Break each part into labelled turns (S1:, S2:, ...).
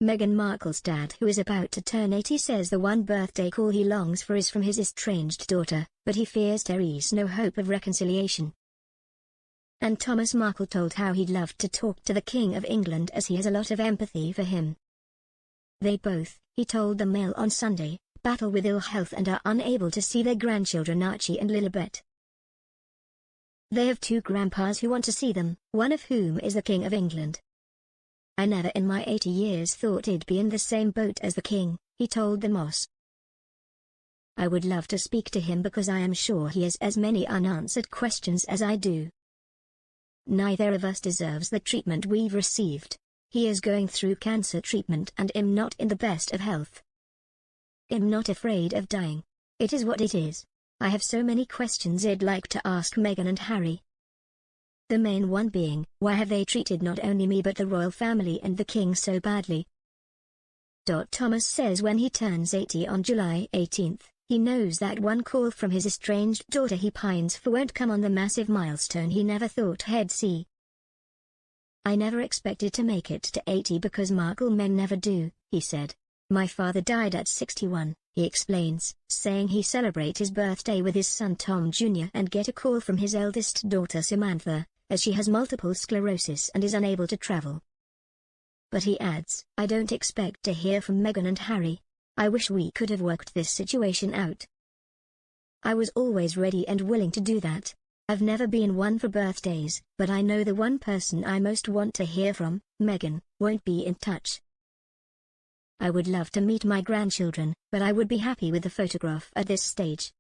S1: Meghan Markle's dad, who is about to turn 80, says the one birthday call he longs for is from his estranged daughter, but he fears there's no hope of reconciliation. And Thomas Markle told how he'd love to talk to the King of England as he has a lot of empathy for him. They both, he told the Mail on Sunday, battle with ill health and are unable to see their grandchildren Archie and Lilibet. They have two grandpas who want to see them, one of whom is the King of England. I never in my 80 years thought I'd be in the same boat as the King, he told the Moss. I would love to speak to him because I am sure he has as many unanswered questions as I do. Neither of us deserves the treatment we've received. He is going through cancer treatment and I'm not in the best of health. I'm not afraid of dying. It is what it is. I have so many questions I'd like to ask Meghan and Harry. The main one being, why have they treated not only me but the royal family and the King so badly? Thomas says when he turns 80 on July 18, he knows that one call from his estranged daughter he pines for won't come on the massive milestone he never thought he'd see. I never expected to make it to 80 because Markle men never do, he said. My father died at 61, he explains, saying he celebrate his birthday with his son Tom Jr. and get a call from his eldest daughter Samantha, as she has multiple sclerosis and is unable to travel. But he adds, I don't expect to hear from Meghan and Harry. I wish we could have worked this situation out. I was always ready and willing to do that. I've never been one for birthdays, but I know the one person I most want to hear from, Meghan, won't be in touch. I would love to meet my grandchildren, but I would be happy with the photograph at this stage.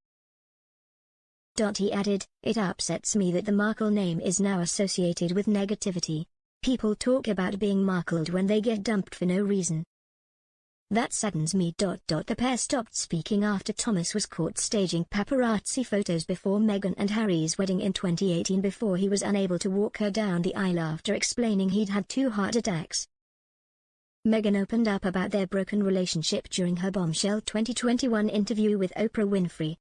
S1: He added, it upsets me that the Markle name is now associated with negativity. People talk about being Markled when they get dumped for no reason. That saddens me. The pair stopped speaking after Thomas was caught staging paparazzi photos before Meghan and Harry's wedding in 2018 before he was unable to walk her down the aisle after explaining he'd had 2 heart attacks. Meghan opened up about their broken relationship during her bombshell 2021 interview with Oprah Winfrey.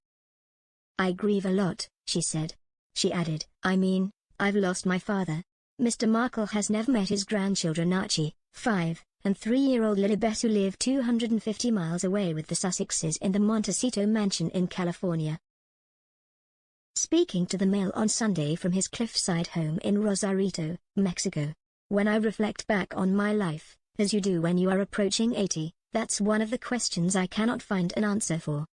S1: I grieve a lot, she said. She added, I mean, I've lost my father. Mr. Markle has never met his grandchildren Archie, 5, and 3-year-old Lilibet, who live 250 miles away with the Sussexes in the Montecito mansion in California. Speaking to the Mail on Sunday from his cliffside home in Rosarito, Mexico, when I reflect back on my life, as you do when you are approaching 80, that's one of the questions I cannot find an answer for.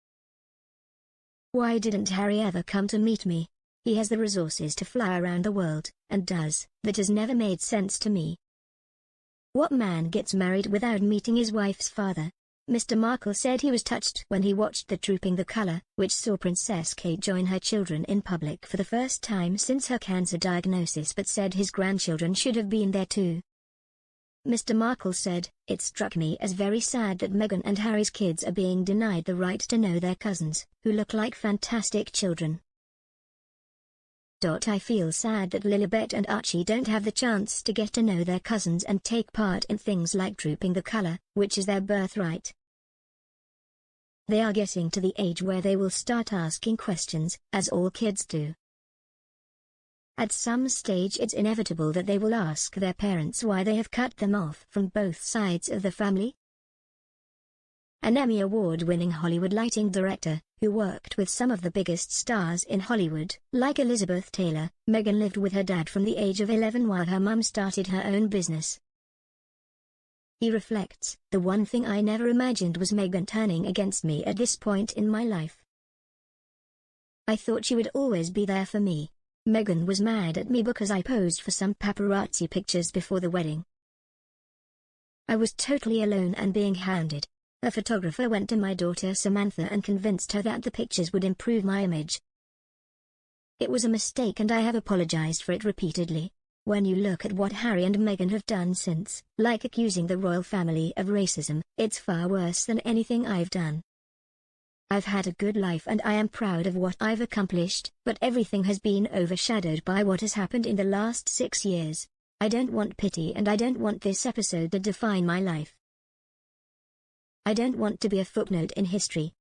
S1: Why didn't Harry ever come to meet me? He has the resources to fly around the world, and does. That has never made sense to me. What man gets married without meeting his wife's father? Mr. Markle said he was touched when he watched the Trooping the Colour, which saw Princess Kate join her children in public for the first time since her cancer diagnosis, but said his grandchildren should have been there too. Mr. Markle said, it struck me as very sad that Meghan and Harry's kids are being denied the right to know their cousins, who look like fantastic children. I feel sad that Lilibet and Archie don't have the chance to get to know their cousins and take part in things like Trooping the Colour, which is their birthright. They are getting to the age where they will start asking questions, as all kids do. At some stage it's inevitable that they will ask their parents why they have cut them off from both sides of the family. An Emmy Award-winning Hollywood lighting director, who worked with some of the biggest stars in Hollywood, like Elizabeth Taylor, Meghan lived with her dad from the age of 11 while her mum started her own business. He reflects, the one thing I never imagined was Meghan turning against me at this point in my life. I thought she would always be there for me. Meghan was mad at me because I posed for some paparazzi pictures before the wedding. I was totally alone and being hounded. A photographer went to my daughter Samantha and convinced her that the pictures would improve my image. It was a mistake and I have apologized for it repeatedly. When you look at what Harry and Meghan have done since, like accusing the royal family of racism, it's far worse than anything I've done. I've had a good life and I am proud of what I've accomplished, but everything has been overshadowed by what has happened in the last 6 years. I don't want pity and I don't want this episode to define my life. I don't want to be a footnote in history,